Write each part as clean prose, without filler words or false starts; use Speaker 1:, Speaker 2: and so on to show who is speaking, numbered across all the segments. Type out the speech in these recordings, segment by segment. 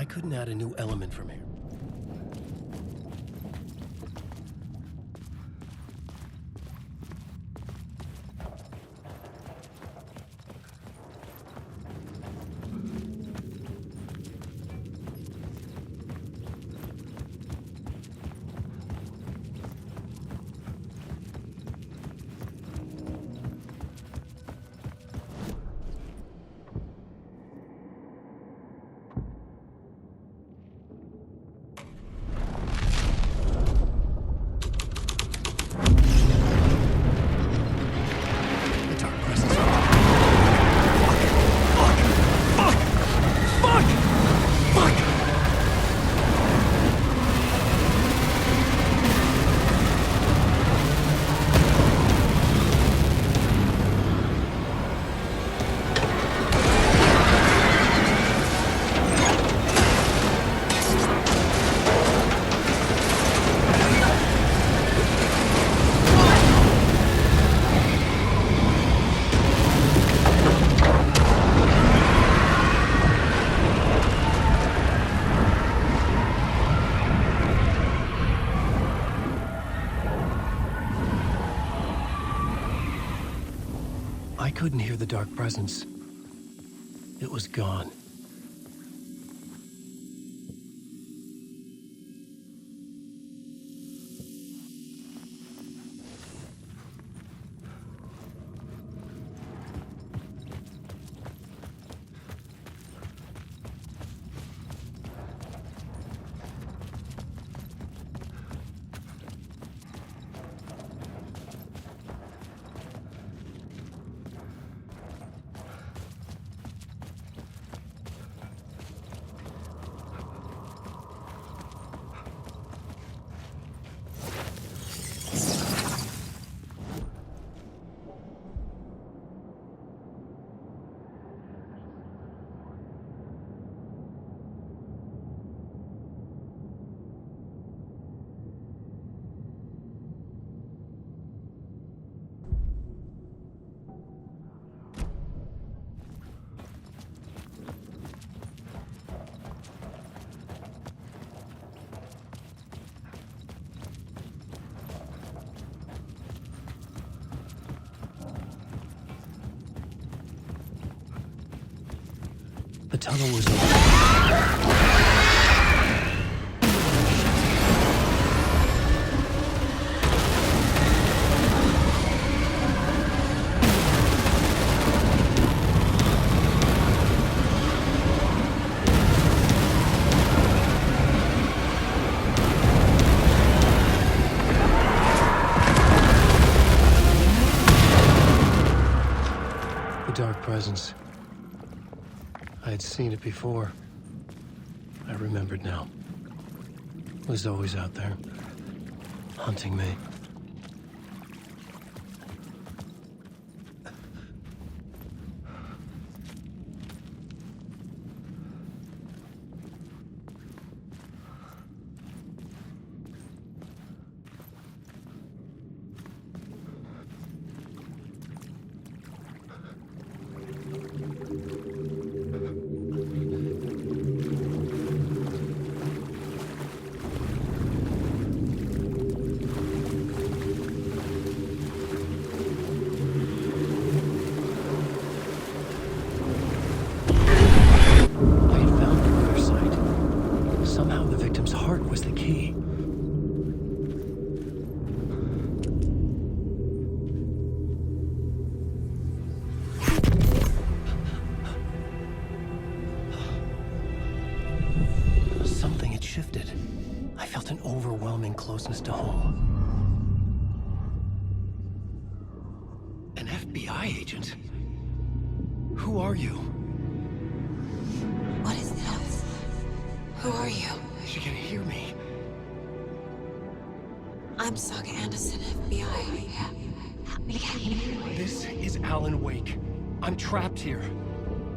Speaker 1: I couldn't add a new element from here. I couldn't hear the dark presence. It was gone. The tunnel was open. The dark presence. I had seen it before. I remembered now. It was always out there, hunting me. Shifted. I felt an overwhelming closeness to home. An FBI agent? Who are you?
Speaker 2: What is this? Who are you?
Speaker 1: She can hear me.
Speaker 2: I'm Saga Anderson, FBI.
Speaker 1: This is Alan Wake. I'm trapped here.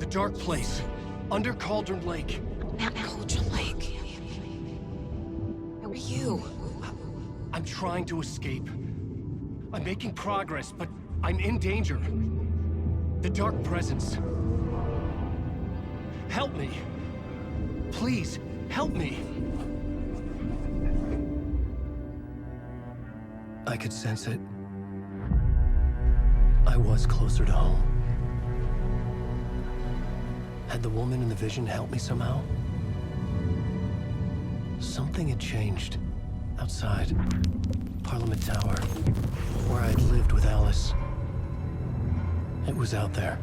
Speaker 1: The dark place. Under Cauldron Lake.
Speaker 2: Cauldron Lake. Who are you?
Speaker 1: I'm trying to escape. I'm making progress, but I'm in danger. The dark presence. Help me. Please, help me! I could sense it. I was closer to home. Had the woman in the vision helped me somehow? Something had changed. Outside. Parliament Tower. Where I'd lived with Alice. It was out there.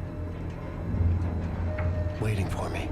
Speaker 1: Waiting for me.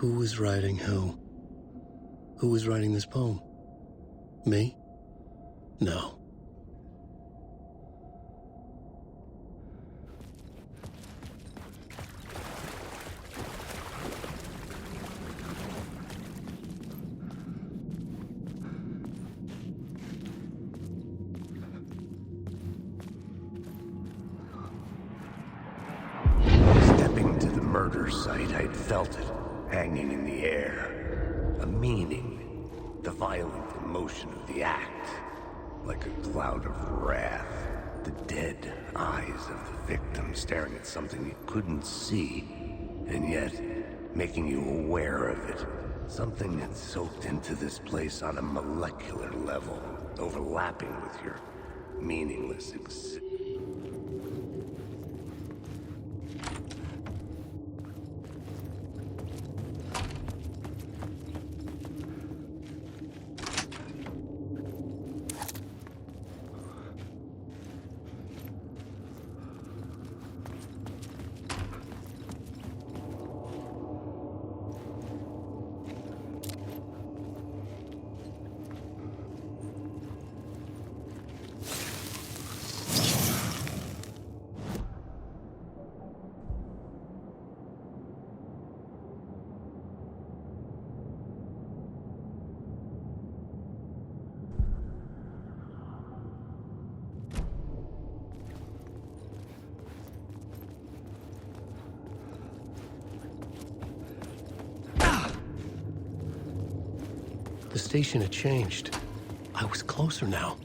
Speaker 1: Who was writing who? Who was writing this poem? Me? No.
Speaker 3: Stepping to the murder site, I'd felt it. Hanging in the air. A meaning. The violent emotion of the act. Like a cloud of wrath. The dead eyes of the victim staring at something you couldn't see. And yet, making you aware of it. Something that's soaked into this place on a molecular level. Overlapping with your meaningless existence.
Speaker 1: The station had changed. I was closer now.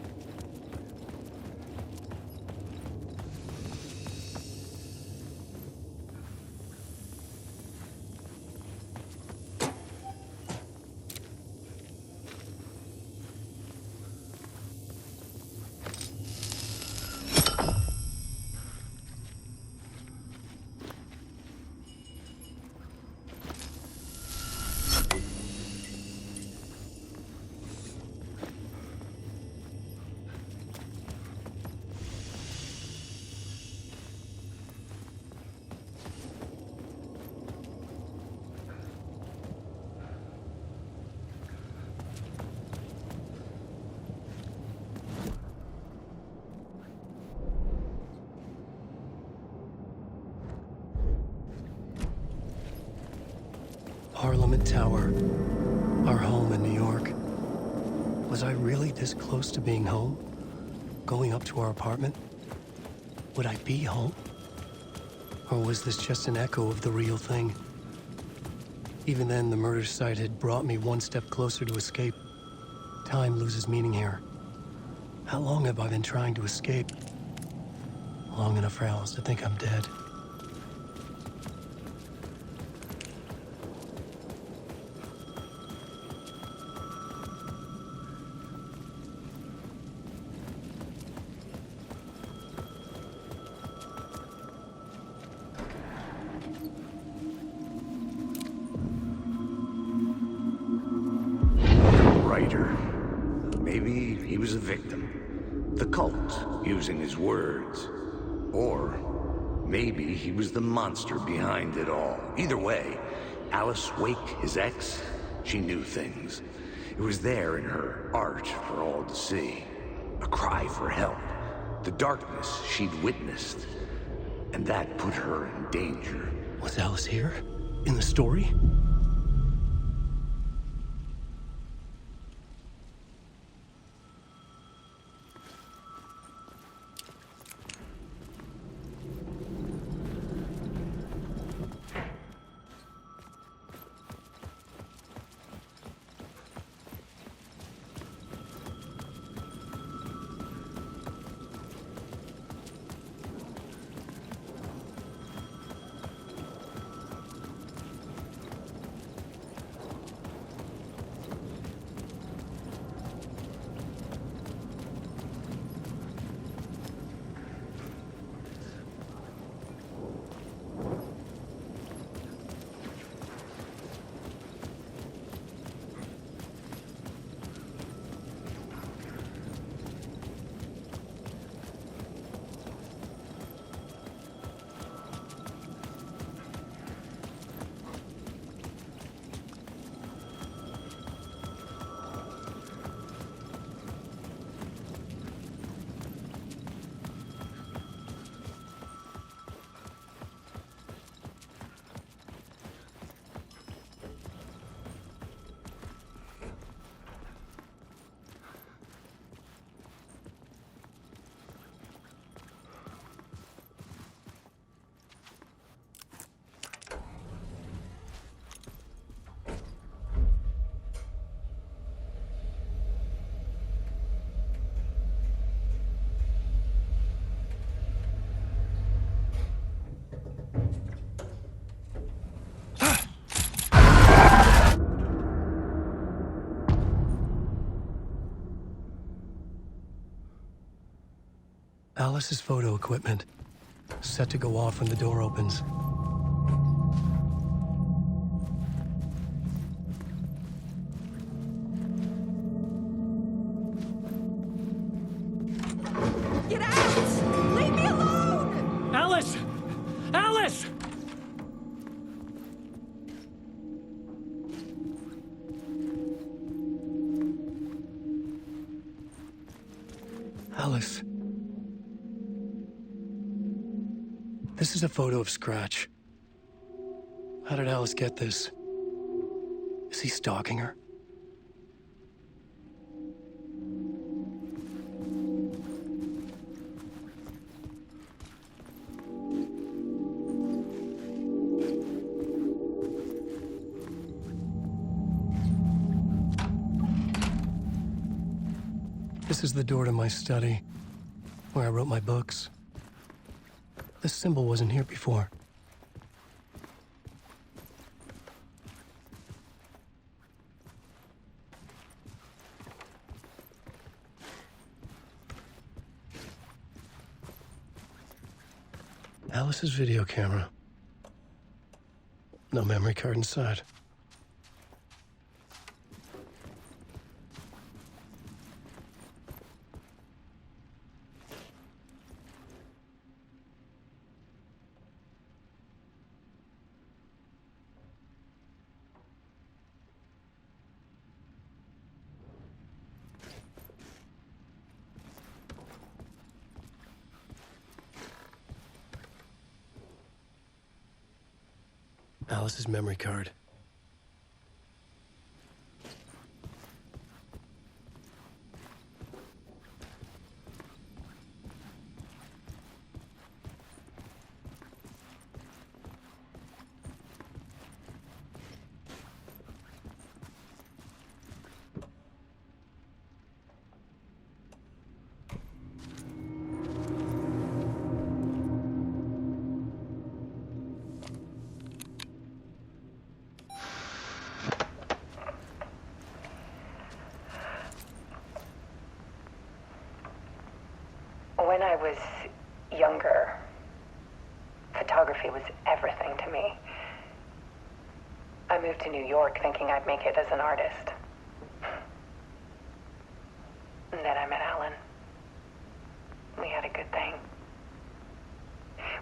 Speaker 1: Parliament Tower, our home in New York. Was I really this close to being home? Going up to our apartment? Would I be home? Or was this just an echo of the real thing? Even then, the murder site had brought me one step closer to escape. Time loses meaning here. How long have I been trying to escape? Long enough for Alice to think I'm dead.
Speaker 3: Maybe he was a victim. The cult, using his words. Or maybe he was the monster behind it all. Either way, Alice Wake, his ex, she knew things. It was there in her art for all to see. A cry for help. The darkness she'd witnessed. And that put her in danger.
Speaker 1: Was Alice here? In the story? Alice's photo equipment, set to go off when the door opens.
Speaker 2: Get out! Leave me alone!
Speaker 1: Alice! Alice! Alice. This is a photo of Scratch. How did Alice get this? Is he stalking her? This is the door to my study, where I wrote my books. This symbol wasn't here before. Alice's video camera. No memory card inside. Alice's memory card.
Speaker 4: was younger, photography was everything to me. I moved to New York thinking I'd make it as an artist. And then I met Alan. We had a good thing.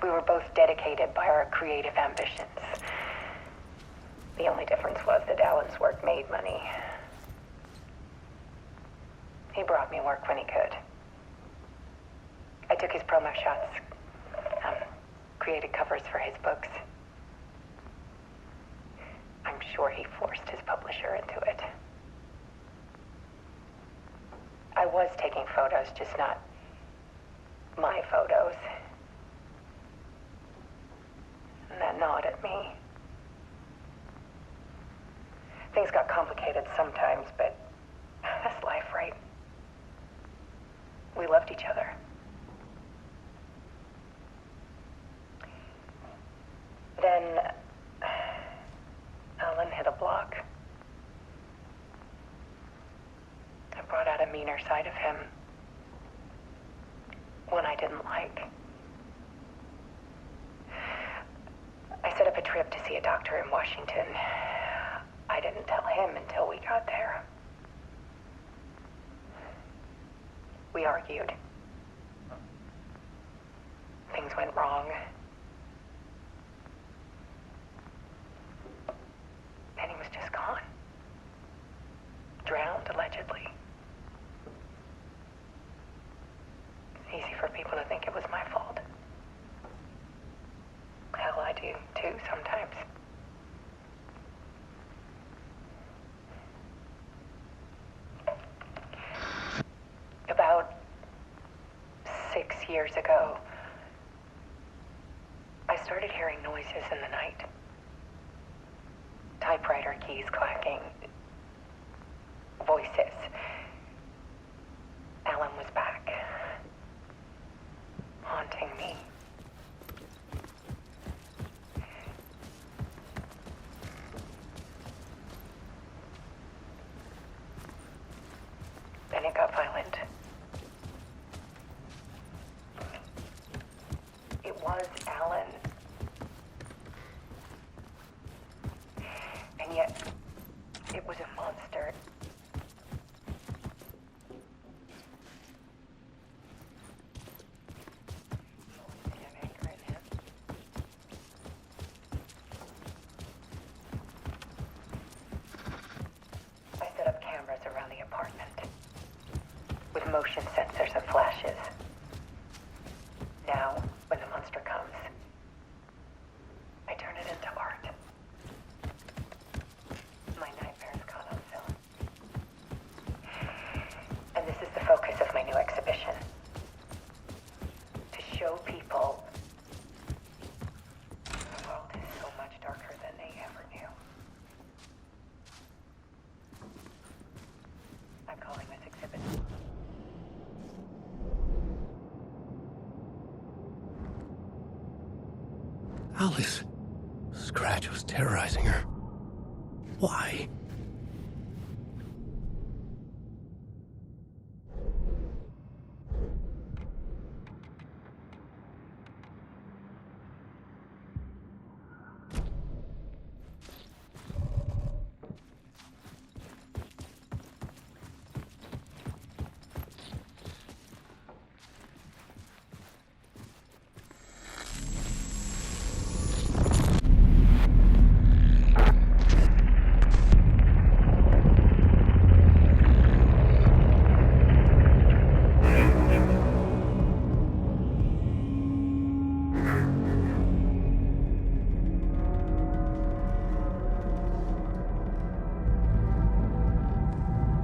Speaker 4: We were both dedicated by our creative ambitions. The only difference was that Alan's work made money. He brought me work when he could. I took his promo shots, created covers for his books. I'm sure he forced his publisher into it. I was taking photos, just not my photos. And that gnawed at me. Things got complicated sometimes, but that's life, right? We loved each other. Then Alan hit a block. I brought out a meaner side of him. One I didn't like. I set up a trip to see a doctor in Washington. I didn't tell him until we got there. We argued. Things went wrong. And he was just gone. Drowned, allegedly. It's easy for people to think it was my fault. Hell, I do too sometimes. About 6 years ago, I started hearing noises in the night. Typewriter keys clacking. Voices. Alan was back. Haunting me. Then it got violent. It was Alan. And yet, it was a monster. I set up cameras around the apartment with motion sensors and flashes. Now, when the monster comes, I turn it into art. My nightmares caught on film. And this is the focus of my new exhibition. To show people the world is so much darker than they ever knew. I'm calling this exhibit
Speaker 1: Alice. Scratch was terrorizing her. Why?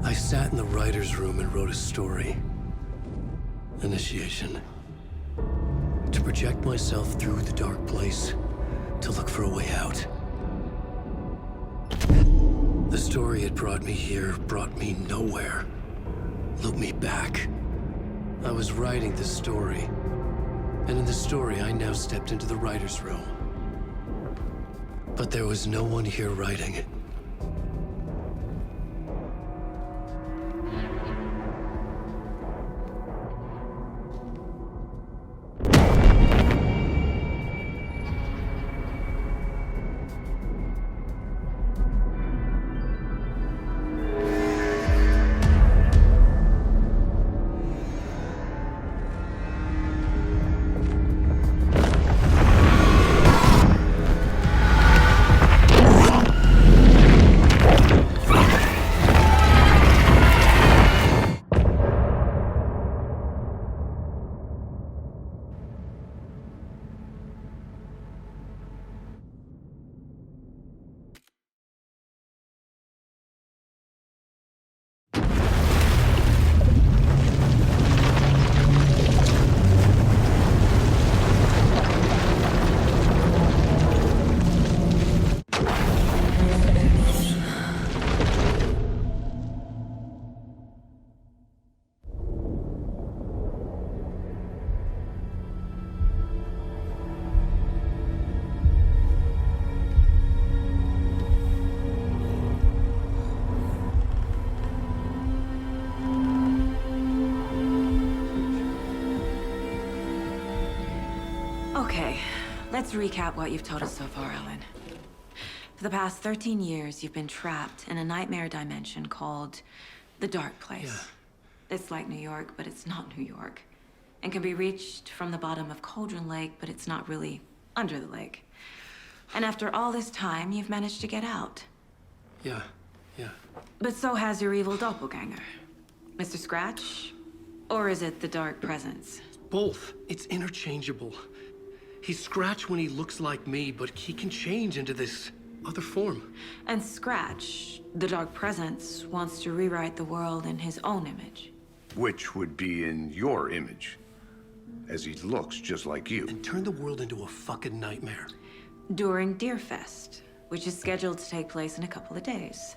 Speaker 1: I sat in the writer's room and wrote a story. Initiation. To project myself through the dark place, to look for a way out. The story had brought me here, brought me nowhere. Looped me back. I was writing the story. And in the story, I now stepped into the writer's room. But there was no one here writing it.
Speaker 5: Okay, let's recap what you've told us so far, Alan. For the past 13 years, you've been trapped in a nightmare dimension called the Dark Place.
Speaker 1: Yeah.
Speaker 5: It's like New York, but it's not New York. And can be reached from the bottom of Cauldron Lake, but it's not really under the lake. And after all this time, you've managed to get out.
Speaker 1: Yeah.
Speaker 5: But so has your evil doppelganger. Mr. Scratch? Or is it the Dark Presence?
Speaker 1: Both. It's interchangeable. He's Scratch when he looks like me, but he can change into this other form.
Speaker 5: And Scratch, the Dark Presence, wants to rewrite the world in his own image.
Speaker 3: Which would be in your image, as he looks just like you.
Speaker 1: And turn the world into a fucking nightmare.
Speaker 5: During Deerfest, which is scheduled to take place in a couple of days.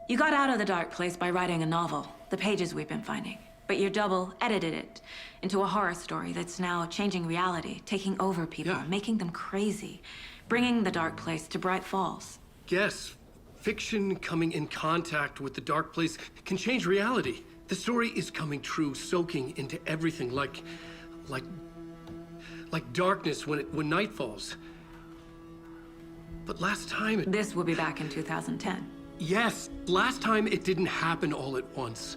Speaker 5: You got out of the Dark Place by writing a novel, the pages we've been finding. But your double edited it into a horror story that's now changing reality, taking over people,
Speaker 1: Yeah.
Speaker 5: making them crazy, bringing the Dark Place to Bright Falls.
Speaker 1: Yes, fiction coming in contact with the Dark Place can change reality. The story is coming true, soaking into everything like darkness when night falls. But last time
Speaker 5: This will be back in 2010.
Speaker 1: Yes, last time it didn't happen all at once.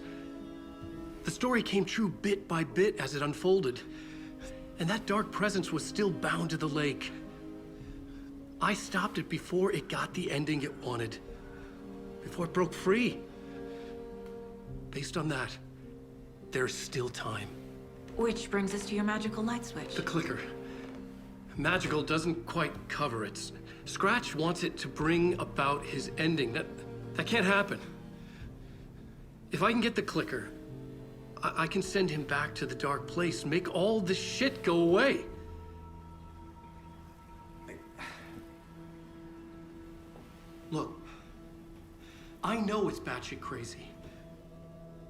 Speaker 1: The story came true bit by bit as it unfolded. And that dark presence was still bound to the lake. I stopped it before it got the ending it wanted. Before it broke free. Based on that, there's still time.
Speaker 5: Which brings us to your magical light switch.
Speaker 1: The clicker. Magical doesn't quite cover it. Scratch wants it to bring about his ending. That can't happen. If I can get the clicker, I can send him back to the Dark Place, make all this shit go away. Look, I know it's batshit crazy.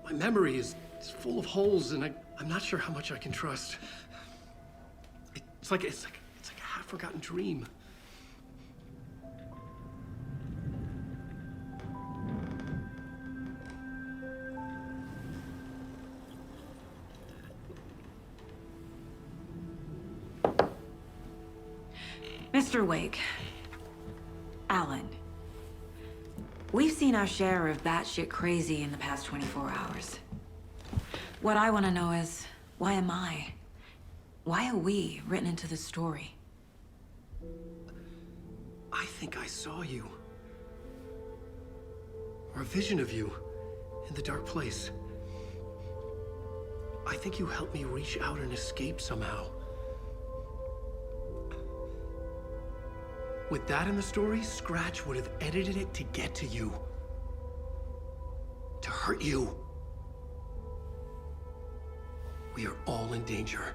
Speaker 1: My memory is full of holes, and I'm not sure how much I can trust. It's like a half-forgotten dream.
Speaker 5: Mr. Wake. Alan. We've seen our share of batshit crazy in the past 24 hours. What I want to know is, why am I? Why are we written into the story?
Speaker 1: I think I saw you. Or a vision of you in the Dark Place. I think you helped me reach out and escape somehow. With that in the story, Scratch would have edited it to get to you. To hurt you. We are all in danger.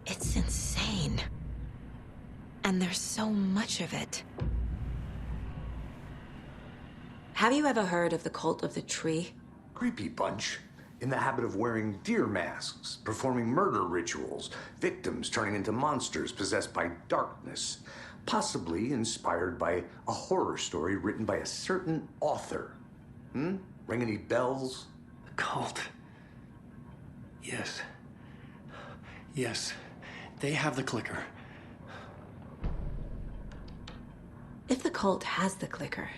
Speaker 5: It's insane. And there's so much of it. Have you ever heard of the Cult of the Tree?
Speaker 3: Creepy bunch. In the habit of wearing deer masks, performing murder rituals, victims turning into monsters possessed by darkness, possibly inspired by a horror story written by a certain author. Ring any bells?
Speaker 1: The cult. Yes. Yes. They have the clicker.
Speaker 5: If the cult has the clicker,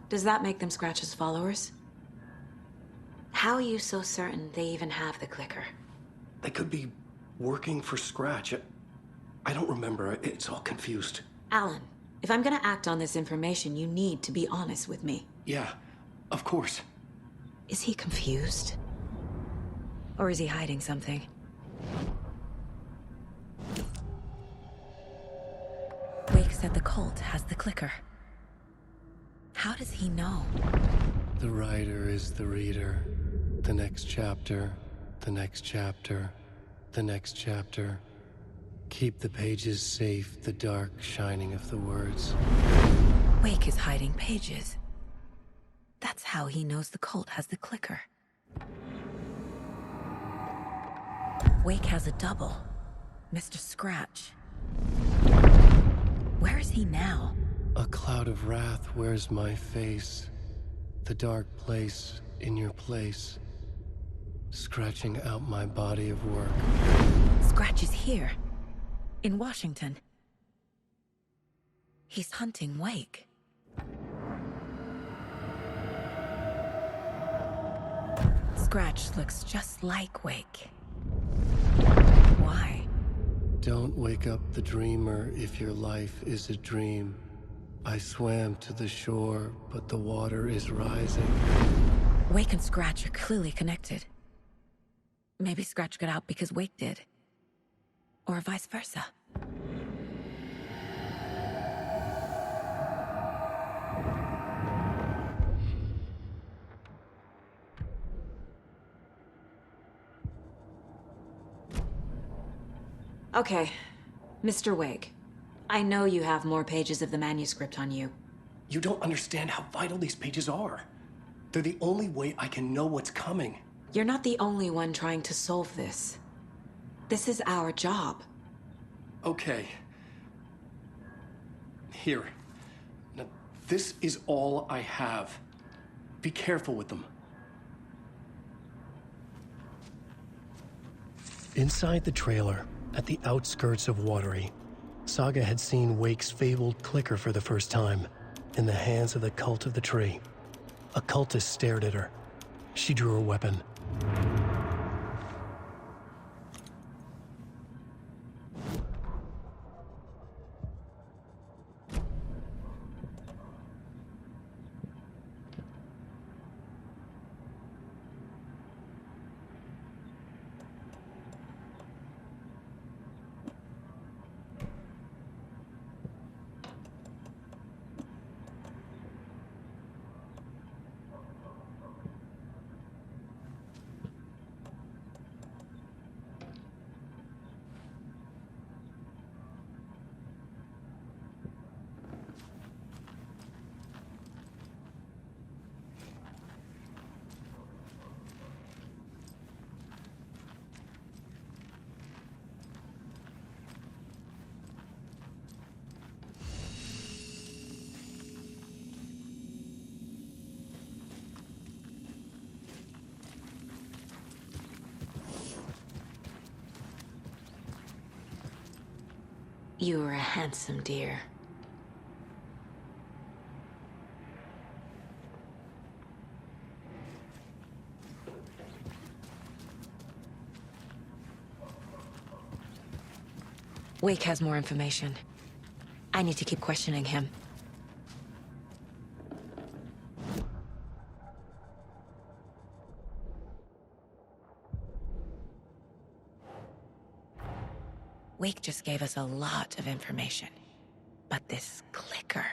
Speaker 5: does that make them Scratch's followers? How are you so certain they even have the clicker?
Speaker 1: They could be working for Scratch. I don't remember. It's all confused.
Speaker 5: Alan, if I'm gonna act on this information, you need to be honest with me.
Speaker 1: Yeah, of course.
Speaker 5: Is he confused? Or is he hiding something? Wake said the cult has the clicker. How does he know?
Speaker 1: The writer is the reader. The next chapter, the next chapter, the next chapter. Keep the pages safe, the dark shining of the words.
Speaker 5: Wake is hiding pages. That's how he knows the cult has the clicker. Wake has a double.
Speaker 6: Mr. Scratch. Where is he now?
Speaker 1: A cloud of wrath wears my face. The dark place in your place. Scratching out my body of work.
Speaker 6: Scratch is here. In Washington. He's hunting Wake. Scratch looks just like Wake. Why?
Speaker 1: Don't wake up the dreamer if your life is a dream. I swam to the shore, but the water is rising.
Speaker 6: Wake and Scratch are clearly connected. Maybe Scratch got out because Wake did. Or vice versa.
Speaker 5: Okay, Mr. Wake. I know you have more pages of the manuscript on you.
Speaker 1: You don't understand how vital these pages are. They're the only way I can know what's coming.
Speaker 5: You're not the only one trying to solve this. This is our job.
Speaker 1: Okay. Here. Now, this is all I have. Be careful with them. Inside the trailer, at the outskirts of Watery, Saga had seen Wake's fabled clicker for the first time, in the hands of the Cult of the Tree. A cultist stared at her. She drew her weapon.
Speaker 5: You are a handsome deer.
Speaker 6: Wake has more information. I need to keep questioning him. Wake just gave us a lot of information. But this clicker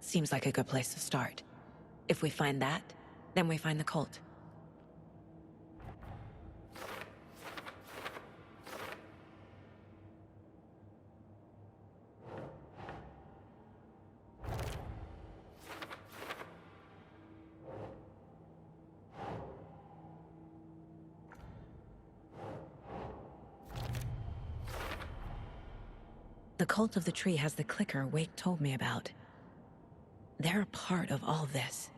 Speaker 6: seems like a good place to start. If we find that, then we find the cult. The Cult of the Tree has the clicker Wake told me about. They're a part of all this.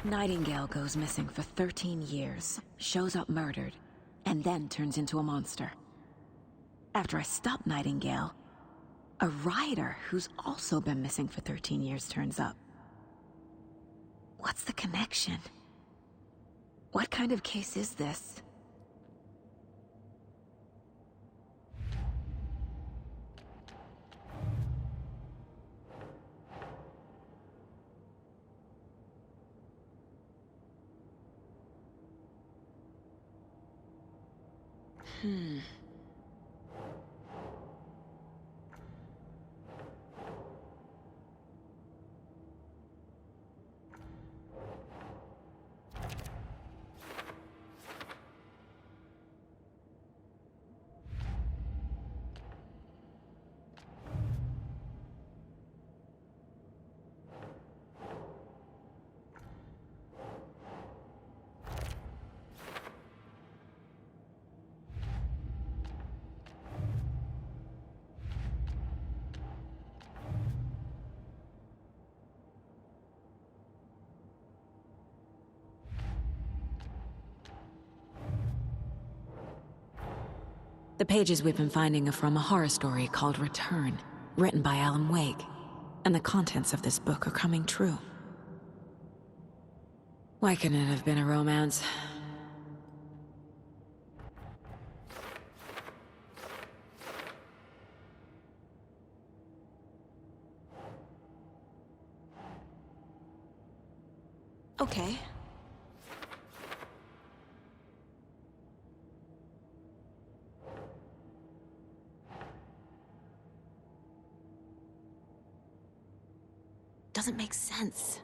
Speaker 7: Nightingale goes missing for 13 years, shows up murdered, and then turns into a monster. After I stop Nightingale, a rider who's also been missing for 13 years turns up. What's the connection? What kind of case is this?
Speaker 6: The pages we've been finding are from a horror story called Return, written by Alan Wake. And the contents of this book are coming true. Why couldn't it have been a romance? Okay. Doesn't make sense.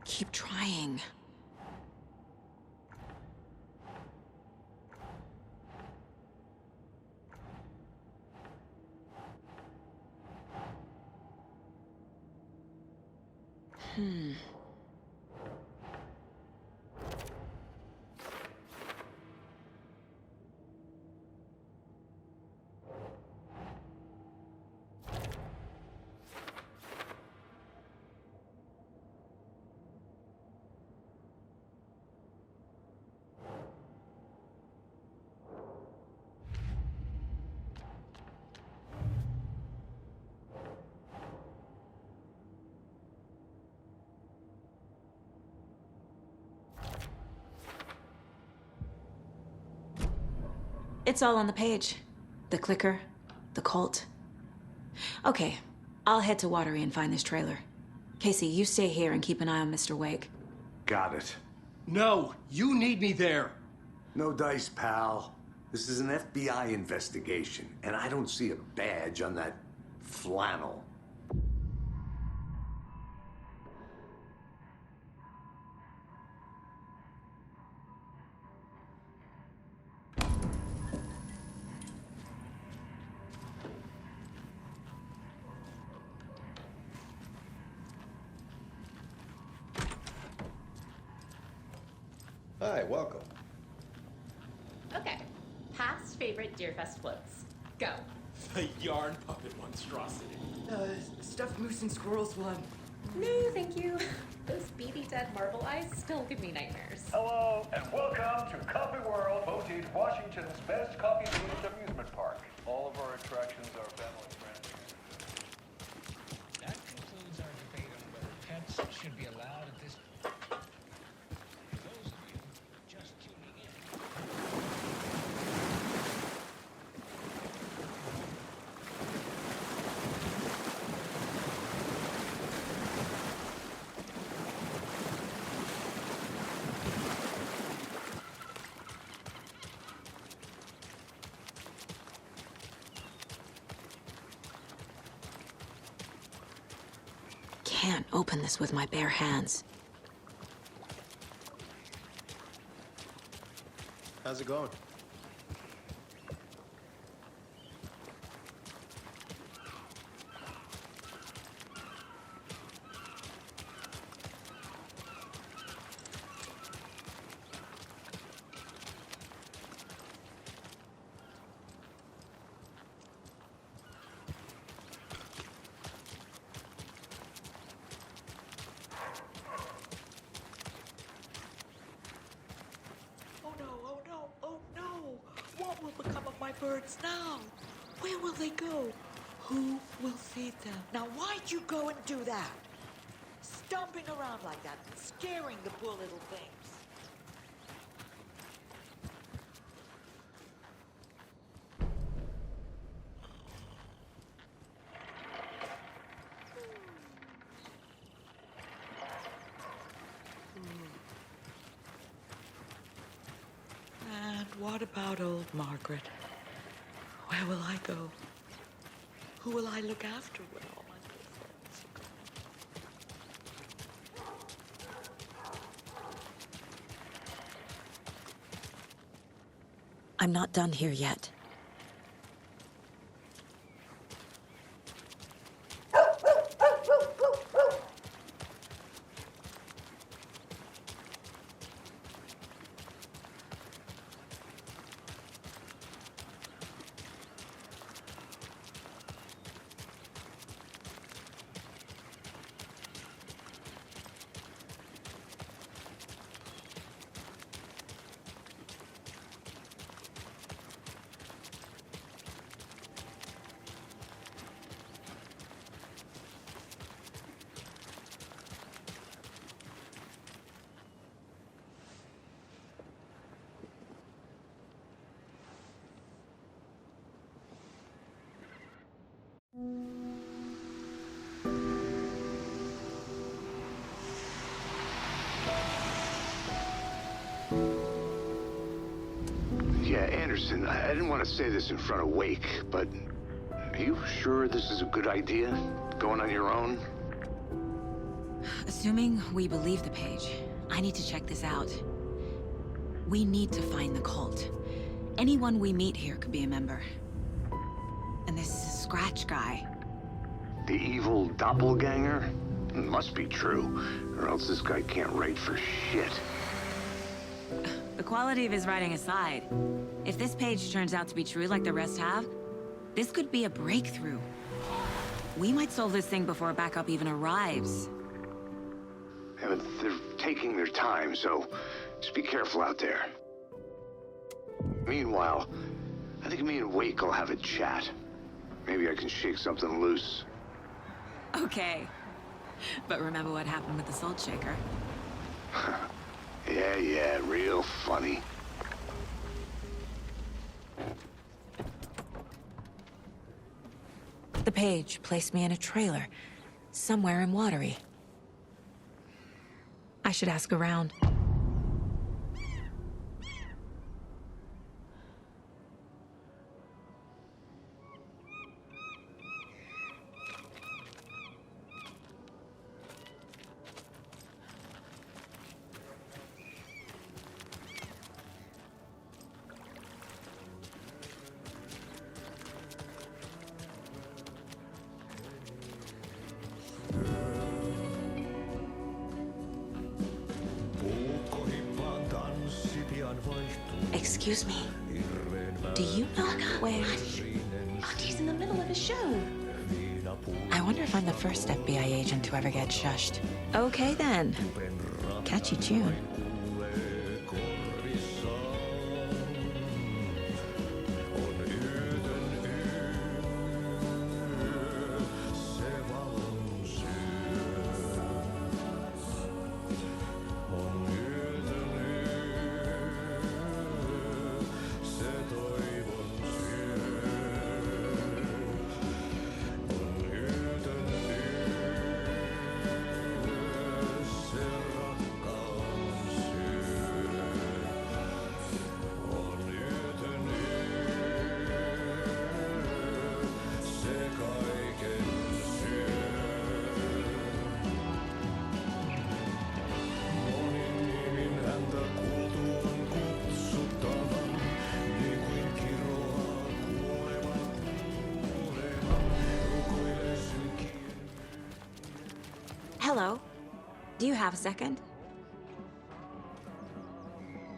Speaker 6: Keep trying. It's all on the page. The clicker, the cult. Okay, I'll head to Watery and find this trailer. Casey, you stay here and keep an eye on Mr. Wake.
Speaker 3: Got it.
Speaker 8: No, you need me there.
Speaker 3: No dice, pal. This is an FBI investigation, and I don't see a badge on that flannel.
Speaker 9: Hi, welcome.
Speaker 10: Okay. Past favorite Deerfest floats. Go.
Speaker 8: The yarn puppet monstrosity.
Speaker 2: Stuffed moose and squirrels one.
Speaker 10: No, thank you. Those beady dead marble eyes still give me nightmares.
Speaker 11: Hello, and welcome to Coffee World, voted Washington's best coffee-themed amusement park. All of our attractions are family-friendly.
Speaker 12: That concludes our debate on whether pets should be allowed at this. For those of you just tuning in.
Speaker 6: Can't open this with my bare hands.
Speaker 9: How's it going?
Speaker 2: What will become of my birds now? Where will they go?
Speaker 13: Who will feed them? Now, why'd you go and do that? Stomping around like that, scaring the poor little things. And what about old Margaret? Where will I go? Who will I look after when all my good friends are gone?
Speaker 6: I'm not done here yet.
Speaker 3: Yeah, Anderson, I didn't want to say this in front of Wake, but are you sure this is a good idea? Going on your own?
Speaker 5: Assuming we believe the page, I need to check this out. We need to find the cult. Anyone we meet here could be a member. And this Scratch guy.
Speaker 3: The evil doppelganger? It must be true, or else this guy can't write for shit.
Speaker 5: The quality of his writing aside, if this page turns out to be true like the rest have, this could be a breakthrough. We might solve this thing before backup even arrives.
Speaker 3: Yeah, but they're taking their time, so just be careful out there. Meanwhile, I think me and Wake will have a chat. Maybe I can shake something loose.
Speaker 5: Okay. But remember what happened with the Salt Shaker?
Speaker 3: Yeah, real funny.
Speaker 6: The page placed me in a trailer, somewhere in Watery. I should ask around. Excuse me. Do you know where...
Speaker 10: He's in the middle of a show.
Speaker 6: I wonder if I'm the first FBI agent to ever get shushed. Okay then. Catchy tune.
Speaker 5: Hello. Do you have a second?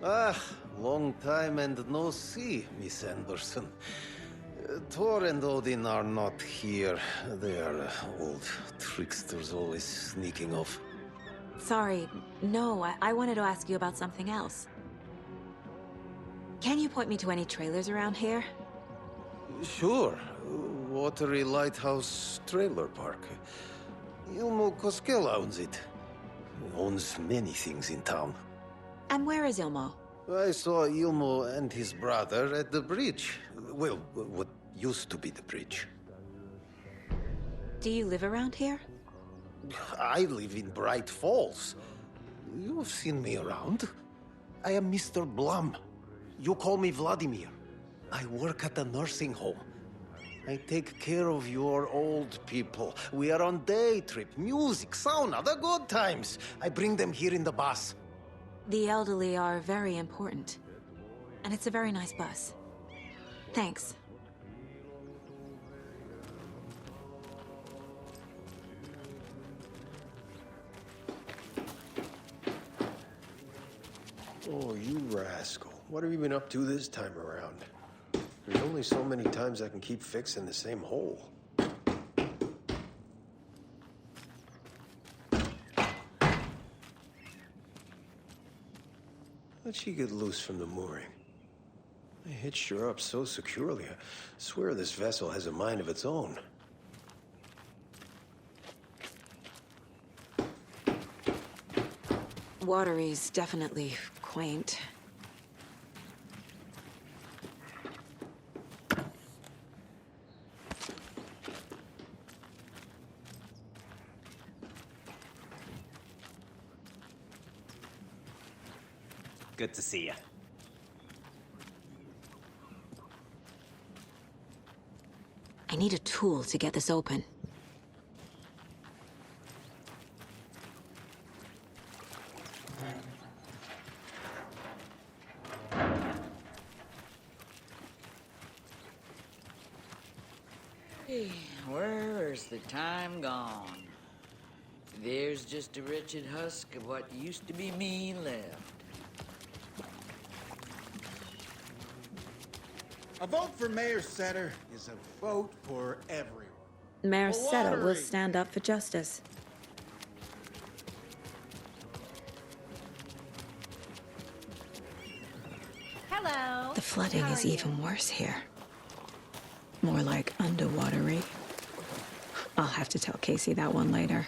Speaker 9: Ah, long time and no see, Miss Anderson. Thor and Odin are not here. They are old tricksters always sneaking off.
Speaker 5: Sorry. No, I wanted to ask you about something else. Can you point me to any trailers around here?
Speaker 9: Sure. Watery Lighthouse Trailer Park. Ilmo Koskela owns it. He owns many things in town.
Speaker 7: And where is Ilmo?
Speaker 9: I saw Ilmo and his brother at the bridge. Well, what used to be the bridge.
Speaker 7: Do you live around here?
Speaker 9: I live in Bright Falls. You've seen me around. I am Mr. Blum. You call me Vladimir. I work at a nursing home. I take care of your old people. We are on day trip, music, sauna, the good times. I bring them here in the bus.
Speaker 7: The elderly are very important. And it's a very nice bus. Thanks.
Speaker 14: Oh, you rascal. What have you been up to this time around? There's only so many times I can keep fixing the same hole. How'd she get loose from the mooring? They hitched her up so securely. I swear this vessel has a mind of its own.
Speaker 7: Watery's definitely quaint.
Speaker 15: Good to see you.
Speaker 7: I need a tool to get this open.
Speaker 16: Hey, where's the time gone? There's just a wretched husk of what used to be me left.
Speaker 17: A vote for Mayor Setter is a vote for everyone.
Speaker 5: Mayor
Speaker 17: For
Speaker 5: Setter will
Speaker 17: Watery.
Speaker 5: stand up for justice.
Speaker 2: Hello.
Speaker 5: The flooding
Speaker 2: How
Speaker 5: is
Speaker 2: are you?
Speaker 5: even worse here. More like underwatery. I'll have to tell Casey that one later.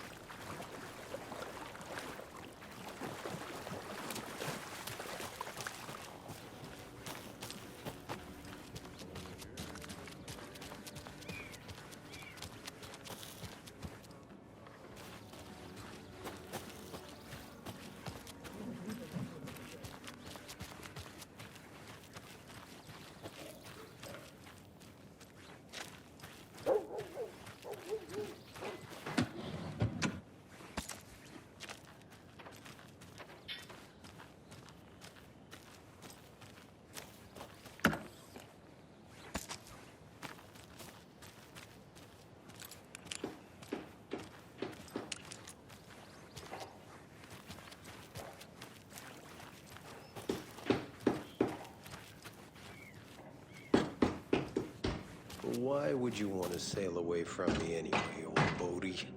Speaker 14: Why would you want to sail away from me anyway, old Bodie?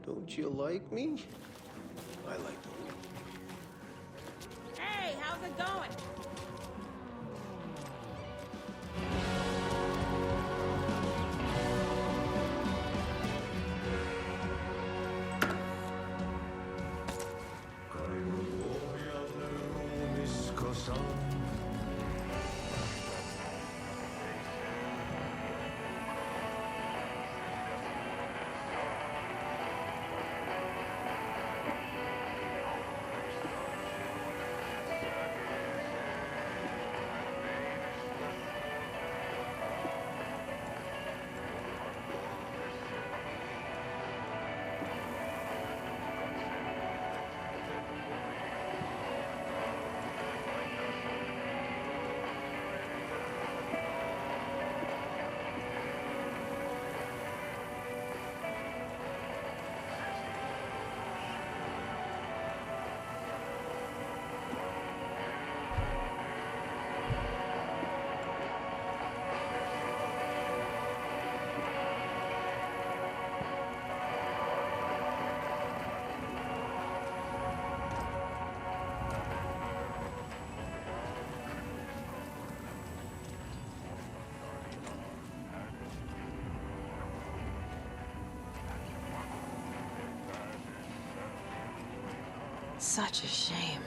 Speaker 14: Don't you like me? I like you.
Speaker 2: Hey, how's it going?
Speaker 6: Such a shame.